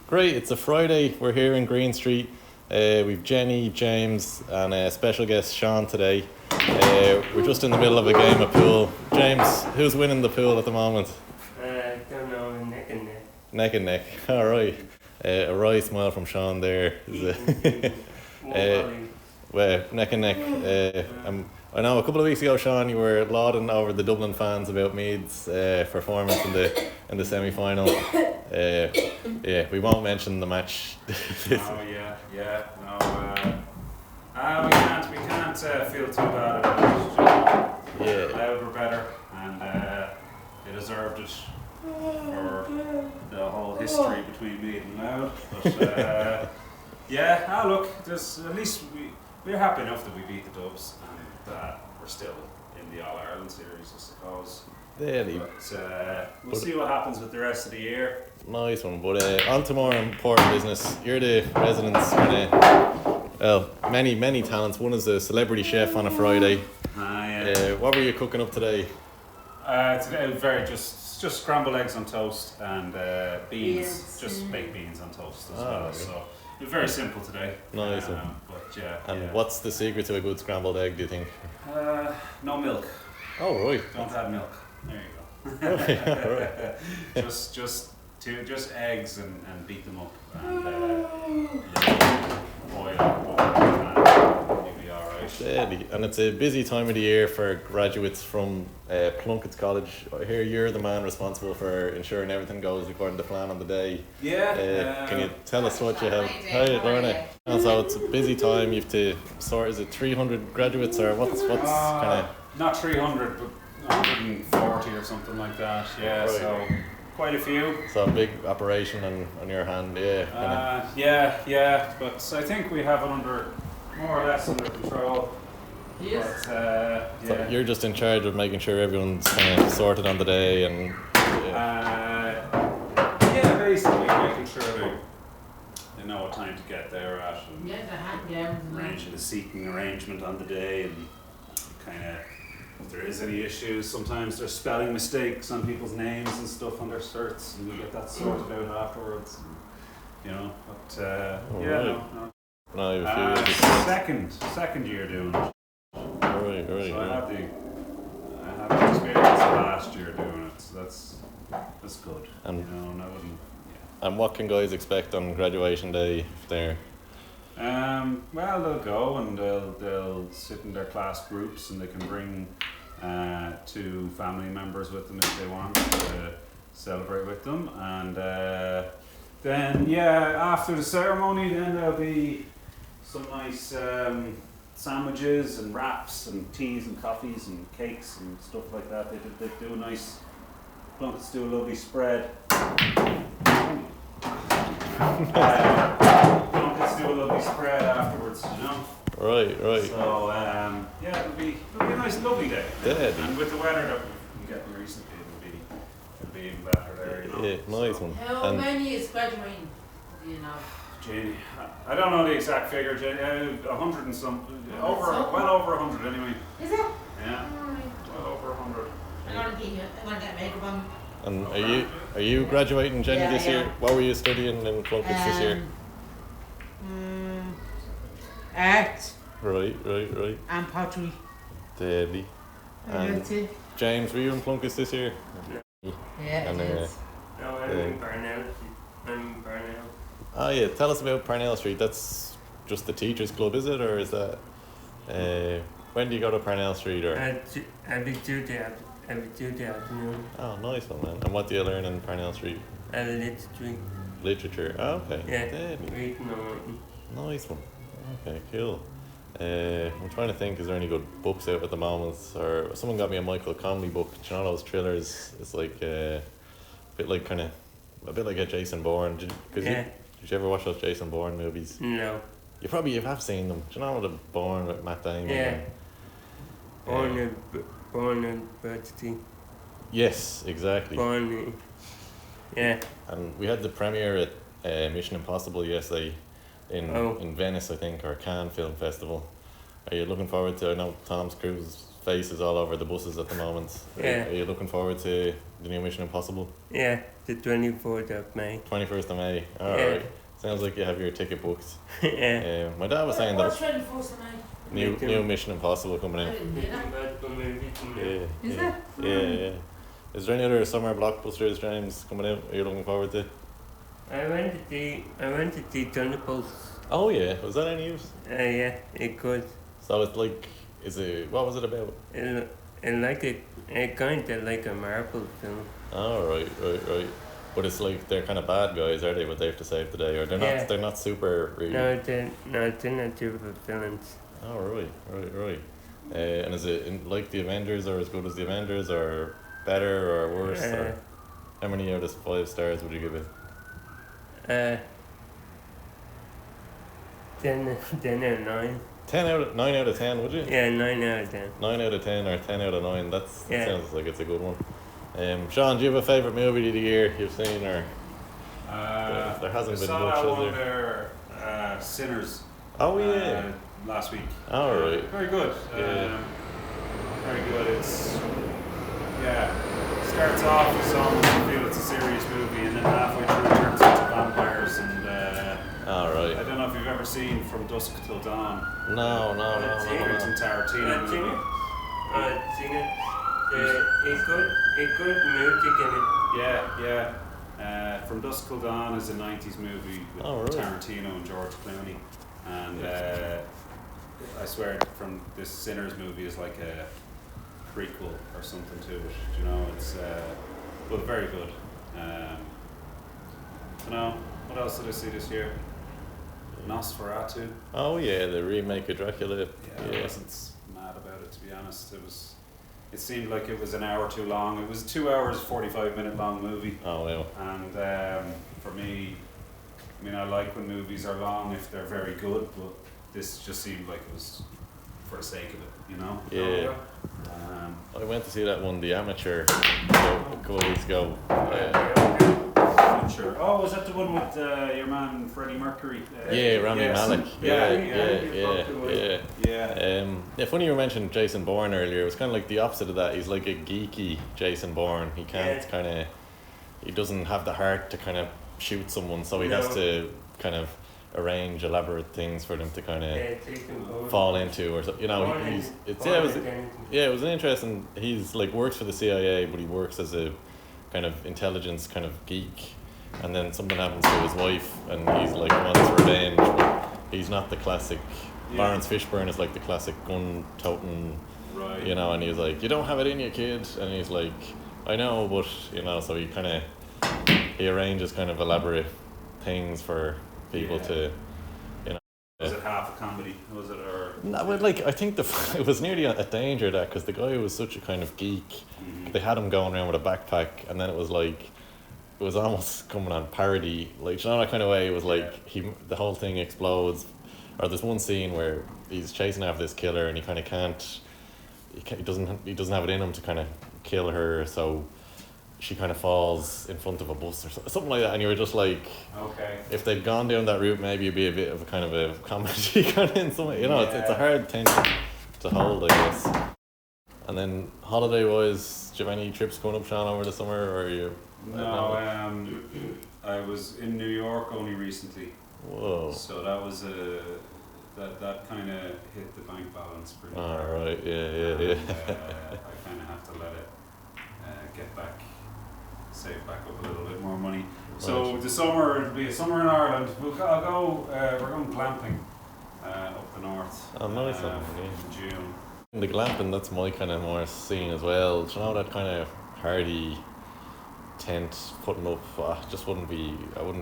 Great, it's a Friday. We're here in Green Street. We've Jenny, James, and a special guest Sean today. We're just in the middle of a game of pool. James, who's winning the pool at the moment? Don't know, neck and neck. Neck and neck. All right. A wry smile from Sean there. Well, neck and neck. I know a couple of weeks ago, Sean, you were lauding over the Dublin fans about Meath's performance in the semi-final. Yeah, we won't mention the match. No. We can't feel too bad about it. Yeah. Loud were better, and they deserved it for the whole history between Meath and Loud. But look, there's at least we're happy enough that we beat the Dubs and that we're still in the All Ireland series, I suppose. But we'll see what happens with the rest of the year. Nice one, but on to more important business. You're the residents, many talents. One is a celebrity chef on a Friday. What were you cooking up today? Today, just scrambled eggs on toast and beans, just baked beans on toast as well. Okay. So very simple today. Nice one. But what's the secret to a good scrambled egg, do you think? No milk. Oh, right. Don't add milk. There you go. Right. Just eggs and beat them up and boil and you'll be alright. Steady. And it's a busy time of the year for graduates from Plunkett's College. I hear you're the man responsible for ensuring everything goes according to plan on the day. Can you tell us what you have? Hi, Lorna. And so it's a busy time. You have to sort. Is it 300 graduates or what's kind of? Not 300, but 140 or something like that. Yeah, right. So quite a few. So a big operation on your hand, Yeah. But I think we have it more or less under control. Yes. But, So you're just in charge of making sure everyone's kind of sorted on the day and. Basically making sure they know what time to get there at and arranging the seating arrangement on the day and kind of. If there is any issues, sometimes there's spelling mistakes on people's names and stuff on their certs, and we get that sorted out afterwards. But right. No, you have a few second year doing it. Right. So I had the experience of last year doing it, so that's good. And and I wouldn't. And what can guys expect on graduation day if they're? Well, they'll go and they'll sit in their class groups and they can bring 2 family members with them if they want to celebrate with them. And then, after the ceremony, then there'll be some nice sandwiches and wraps and teas and coffees and cakes and stuff like that. They do a nice, Plunketts do a lovely spread. Plunketts do a lovely spread afterwards, Right. So it'll be a nice, lovely day. Deadly. And with the weather that we've been getting recently, it'll be even better there. Yeah, nice one. How many is graduating? Do you know? Jenny, I don't know the exact figure, Jenny. 100 and some, well over 100 anyway. Is it? Yeah, well over 100. I'm gonna get makeup on. And are you graduating, Jenny, this year? What were you studying in Plunkett's this year? Art Right. and pottery. Deadly. And James, were you in Plunkett's this year? Yeah, And, it is. No, I'm in Parnell. Oh yeah, tell us about Parnell Street. That's just the teachers' club, is it, or is that? When do you go to Parnell Street, or? Every Tuesday afternoon. Oh, nice one, man. And what do you learn in Parnell Street? Literature. Literature. Oh, okay. Yeah. Deadly. Reading and writing. Nice one. Okay, cool. I'm trying to think, is there any good books out at the moment? Or someone got me a Michael Connelly book. Do you know those thrillers? It's like a bit like a Jason Bourne. Did you ever watch those Jason Bourne movies? No. You have seen them. Do you know the Bourne with Matt Damon? Yeah. Born and birthday. Yes, exactly. Yeah. And we had the premiere at Mission Impossible yesterday in Venice, I think, or Cannes Film Festival. Are you looking forward to? I know Tom Cruise's face is all over the buses at the moment. Yeah. Are you looking forward to the new Mission Impossible? Yeah. the 24th of May. 21st of May. Yeah. Alright. Sounds like you have your ticket booked. Yeah. My dad was saying that What's 21st of May? new Mission Impossible coming I in. didn't hear that. Incredible movie coming Yeah, out. Is yeah, there? yeah. Is there any other summer blockbusters, James, coming out? Are you looking forward to? I went to see Thunderbolts. Oh yeah, was that any use? Yeah, it could. So it's like, what was it about? It like a kind of like a Marvel film. Oh right. But it's like they're kind of bad guys, are they? What they have to save the day, or they're not? Yeah. They're not super really. No, they're not super villains. Oh right. And is it like the Avengers, or as good as the Avengers, or better, or worse? Or how many out of 5 stars would you give it? 10 or 9. 9 out of 10, would you? Yeah, 9 out of 10. 9 out of 10 or 10 out of 9. That Yeah. sounds like it's a good one. Sean, do you have a favourite movie of the year you've seen, or there hasn't been saw much, that has one there? there, Sinners. Oh yeah. Last week. All right. Very good. Yeah. Very good. It's starts off with some you feel it's a serious movie, and then halfway through it turns into vampires. And All I right. don't know if you've ever seen From Dusk Till Dawn. No. Quentin Tarantino I've seen movie. it. I've seen it. A good music in it. Yeah. From Dusk Till Dawn is a 90s movie with Oh, really? Tarantino and George Clooney. And I swear from this Sinners movie is like a prequel or something to it. You know, it's but very good. You know, what else did I see this year? Nosferatu. Oh yeah, the remake of Dracula. I wasn't mad about it, to be honest. It seemed like it was an hour too long. It was 2 hours, 45-minute long movie. Oh wow. And for me, I mean, I like when movies are long if they're very good, but this just seemed like it was for the sake of it, you know? Yeah. I went to see that one, The Amateur, a couple of weeks ago. Sure. Oh, was that the one with your man Freddie Mercury? Rami Malek. Yeah. Yeah, funny you mentioned Jason Bourne earlier. It was kind of like the opposite of that. He's like a geeky Jason Bourne. He can't he doesn't have the heart to kind of shoot someone, so he has to kind of arrange elaborate things for them to kind of fall into, or so, you know. It was an interesting. He's like works for the CIA, but he works as a kind of intelligence kind of geek. And then something happens to his wife, and he's like wants revenge, but he's not the classic. Lawrence Fishburne is like the classic gun-toting, right. You know. And he's like, "You don't have it in you, kid." And he's like, "I know, but you know." So he arranges kind of elaborate things for people to, you know. Was it half a comedy? Was it or? No, but like I think it was nearly a danger that because the guy was such a kind of geek, they had him going around with a backpack, and then it was like. It was almost coming on parody, like, you know, that kind of way. It was like the whole thing explodes, or there's one scene where he's chasing after this killer and he kind of he doesn't have it in him to kind of kill her, so she kind of falls in front of a bus or something like that, and you were just like, okay, if they'd gone down that route, maybe it'd be a bit of a kind of a comedy kind of in some way, you know. It's a hard tension to hold, I guess. And then holiday wise, do you have any trips coming up, Sean, over the summer, or are you? No, I was in New York only recently. Whoa. So that was that kind of hit the bank balance pretty hard. All right, yeah. I kind of have to let it get back, save back up a little bit more money. So Right. the summer, it'll be a summer in Ireland. We're going glamping up the north. Oh, nice one, in June. The glamping, that's my kind of more scene as well. Do you know that kind of hardy tent putting up? I wouldn't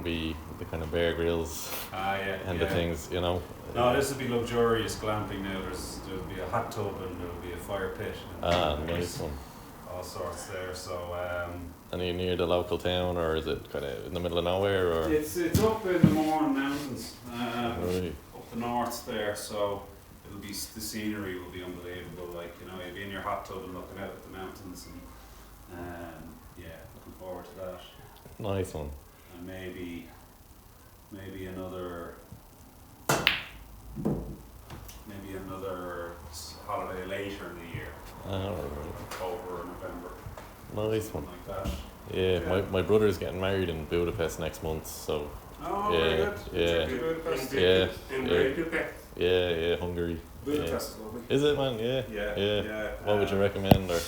be the kind of Bear Grylls and the things, you know. No, this would be luxurious glamping now. There'll be a hot tub and there'll be a fire pit. Nice one. All sorts there. So And are you near the local town, or is it kind of in the middle of nowhere, or? it's up in the Mourne Mountains, Right. up the north there. So it'll be, the scenery will be unbelievable. Like, you know, you'll be in your hot tub and looking out at the mountains, and looking forward to that. Nice one. And maybe another holiday later in the year, Alright. October or November, Nice one. something like that. Yeah, my brother's getting married in Budapest next month, so Oh, yeah, very good. yeah, Budapest. yeah, In yeah, Budapest. yeah, Hungary. Budapest is lovely. Is it, man? Yeah, Yeah. What would you recommend? Or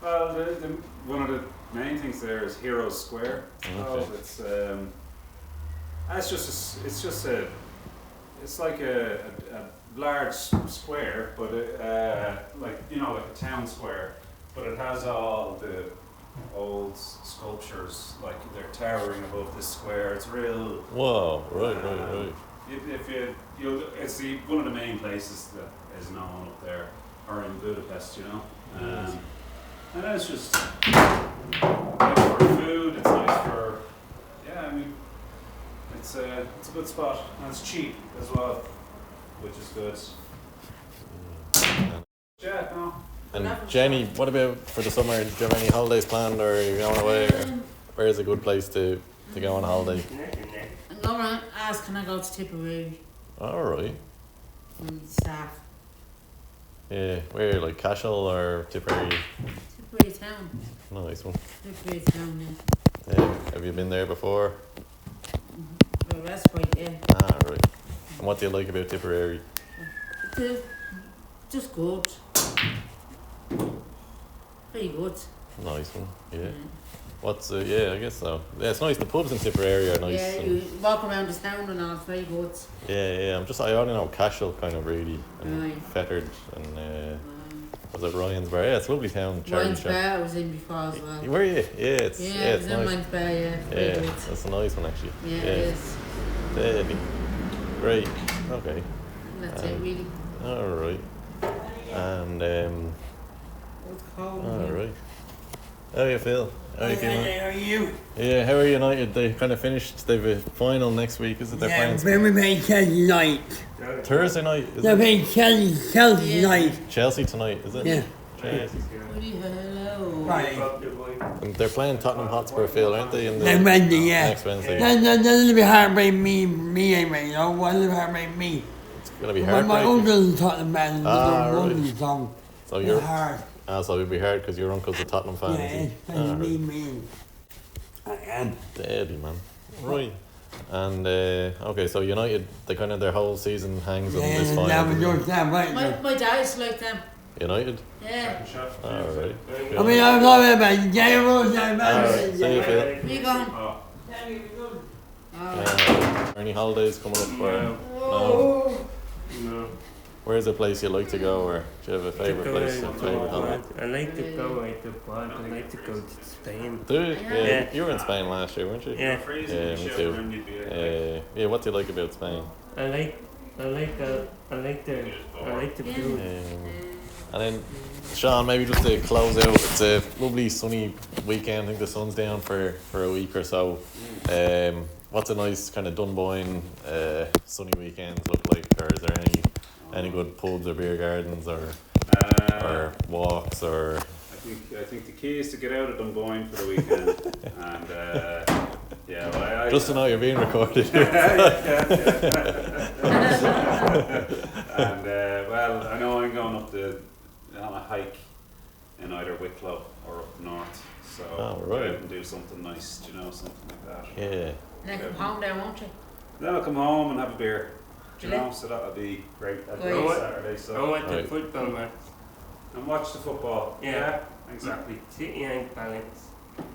Well, one of the main things there is Heroes Square. Okay. It's like a large square, but like a town square, but it has all the old sculptures, like they're towering above this square. It's real. whoa, right. If it's one of the main places that is known up there, or in Budapest, and it's just nice for food. It's nice for it's a good spot, and it's cheap as well, which is good. Yeah, no. And Jenny, what about for the summer? Do you have any holidays planned, or are you going away? Or where is a good place to go on holiday? I'm going to ask, can I go to Tipperary All right. from the staff? Yeah, where, like Cashel or Tipperary? Tipperary town. Nice one. Tipperary town, Yeah. Have you been there before? Well, that's quite, yeah. Ah, right. And what do you like about Tipperary? Just good. Very good. Nice one. Yeah. What's I guess so. Yeah, it's nice. The pubs in Tipperary are nice. Yeah, you walk around the town and all, it's very good. Yeah. I only know Cashel kind of really, and Right. Fettered, and was it Ryan's Bar? Yeah, it's a lovely town. Charlie Ryan's shop. Bar I was in before as well. Were you? Yeah, it's Yeah, I it's was in nice. Ryan's Bar, yeah. Very Yeah, good. that's a nice one actually. Yeah, it is. Deadly. Great. Okay. That's it, really. All right. And It's cold. all right. How you feel? How you feeling? How are you? Yeah, how are United? They kind of finished. They've a final next week. Is it? They're Yeah, playing we're playing Chelsea tonight. Thursday night. Is They're it? playing Chelsea Yeah. tonight. Chelsea tonight. Is it? Yeah. Chelsea. Really, hello. Right. And they're playing Tottenham Hotspur Field, aren't they? In the Next Wednesday, yeah. next Wednesday. That'll be heartbreaking me anyway, you know. That'll be heartbreaking me. It's gonna be My heartbreaking. uncle's a Tottenham man. Ah, My right. uncle's song. So It's you're hard. so it'd be hard because your uncle's a Tottenham fan. Yeah, is he? it's Ah, right. me. I am. Deadly, man. Right. And okay, so United, their whole season hangs on this Yeah, final. that was doesn't your it? time, right? My dad's like them. United. Yeah. All right. I mean, I'm talking about James. Alright, so you feel? Where you going? Oh, Any holidays coming up? Or, no. No. Where's a place you like to go, or do you have a favourite place? A favourite holiday? I like to go out to Bond. I like to go to Spain. Do you? Yeah. Yeah. You were in Spain last year, weren't you? Yeah. freezing. Yeah, me too. Yeah. What do you like about Spain? I like the food. And then, Sean, maybe just to close out, it's a lovely sunny weekend. I think the sun's down for a week or so. What's a nice kind of Dunboyne sunny weekend look like? Or is there any good pubs or beer gardens or walks or? I think the key is to get out of Dunboyne for the weekend, and I Just to know you're being recorded. And well, I know I'm going on a hike in either Wicklow or up north, so Oh, right. go out and do something nice, something like that. Yeah. And then come home there, won't you? Then I'll come home and have a beer, Really? so that'll be great. That'll Great. be Go Saturday, I so want the Right. football match. and watch the football. Yeah. Exactly. City and Balance.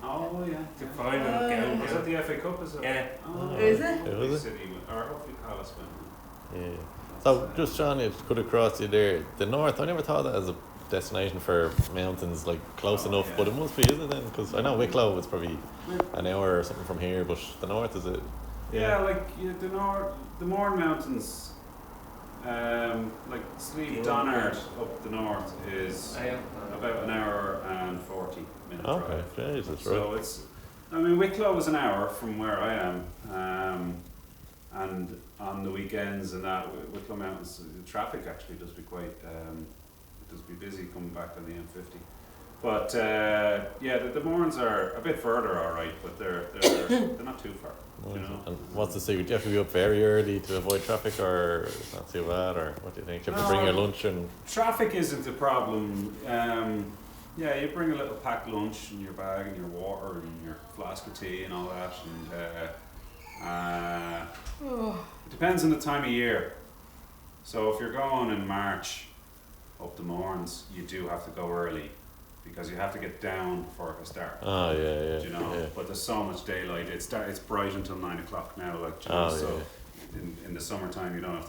Oh yeah. The final Oh. game. Is that the FA Cup? Is it? Yeah. Oh, Is it? hopefully Is it? City win, or hopefully Palace win. Yeah. So just Sean, it could have crossed you there. The north, I never thought that as a destination for mountains, like close enough, yeah. but it must be, isn't it then? Because I know Wicklow is probably an hour or something from here, but the north is it? Yeah, the Mourne Mountains, like Slieve Donard up the north is about an hour and 40 minute Okay, drive. Jesus, So right. Wicklow is an hour from where I am, and on the weekends and that, Wicklow Mountains, the traffic actually does be quite, it does be busy coming back on the M50. But the Mournes are a bit further, all right, but they're not too far. And what's the secret? Do you have to be up very early to avoid traffic, or it's not too bad, or what do you think? Do you have to bring your lunch and? Traffic isn't a problem. Yeah, you bring a little packed lunch in your bag and your water and your flask of tea and all that, and it depends on the time of year. So if you're going in March up the Mourns, you do have to go early because you have to get down before it starts. Oh yeah. You know, yeah. but there's so much daylight. It's bright until 9 o'clock now. Like, you know, so in the summertime you don't have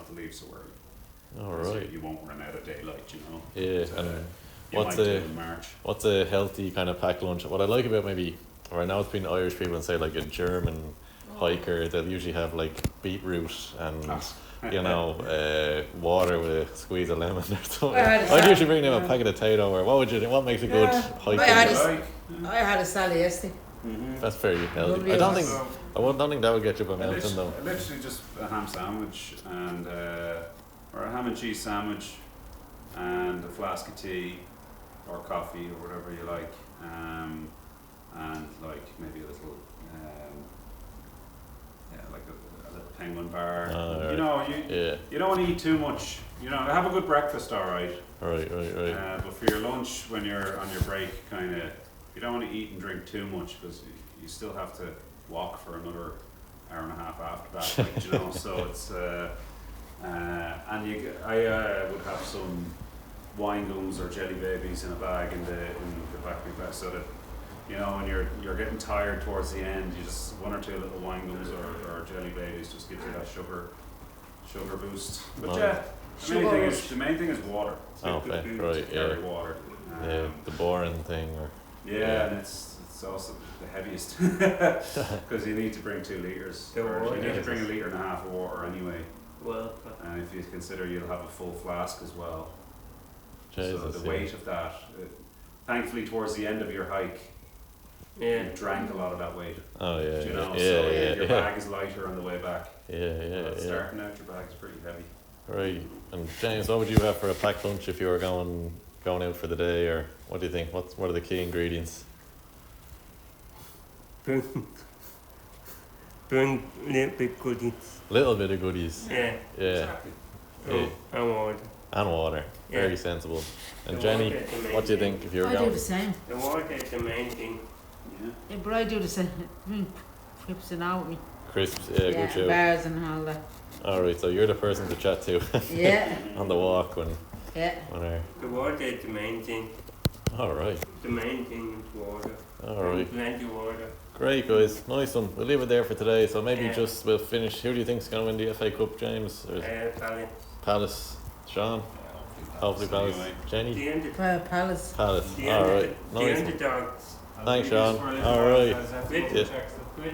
to leave so early. All right. You won't run out of daylight. You know. Yeah. But, And you what's might do a in March. what's a healthy kind of packed lunch? What I like about maybe, or I know it's between Irish people and say like a German hiker, they'll usually have like beetroot and you know water with a squeeze of lemon or something. I'd usually bring them a packet of potato. Or what makes a good hiking? I had a salad yesterday. That's very healthy. Lovely. I don't think that would get you by mountain though. Literally just a ham sandwich and or a ham and cheese sandwich and a flask of tea or coffee or whatever you like, and like maybe a little like a little penguin bar. You know, you don't want to eat too much. You know, have a good breakfast, all right. Right. But for your lunch, when you're on your break, kind of, you don't want to eat and drink too much because you still have to walk for another hour and a half after that. Like, you know, so it's and I would have some wine gums or jelly babies in a bag in the back of my bag, so that, you know, when you're getting tired towards the end, you just one or two little wine gums or jelly babies just gives you that sugar boost. But yeah, the main thing is water. Carry water. The boring thing, or and it's also the heaviest because you need to bring 2 liters. Or you need to bring 1.5 liters of water anyway. Well, And if you consider you'll have a full flask as well. Jesus, so the weight of that, thankfully towards the end of your hike, you drank a lot of that weight. Oh yeah. You know, your bag is lighter on the way back. Starting out, your bag is pretty heavy. Right. And James, what would you have for a packed lunch if you were going out for the day, or what do you think? What are the key ingredients? bring little bit goodies. Little bit of goodies. Yeah. Exactly. And water. And water. Yeah. Very sensible. And The Jenny, water is the main what do you thing. think if you were I do going? the same. The water is the main thing. Yeah, but I do the same. Crisps and out me. Crisps, good show. Bars and all that. Alright, so you're the person to chat to Yeah. on the walk when The water is the main thing. Alright. The main thing is water. Alright. Plenty of water. Great guys, nice one. We'll leave it there for today, so maybe Yeah. we'll finish. Who do you think's gonna win the FA Cup, James? Or Palace. Palace? Sean? Hopefully Palace. Jenny? The end of Palace. Palace. the Alright. underdogs. Thanks, Sean. Alright. Good. Yeah.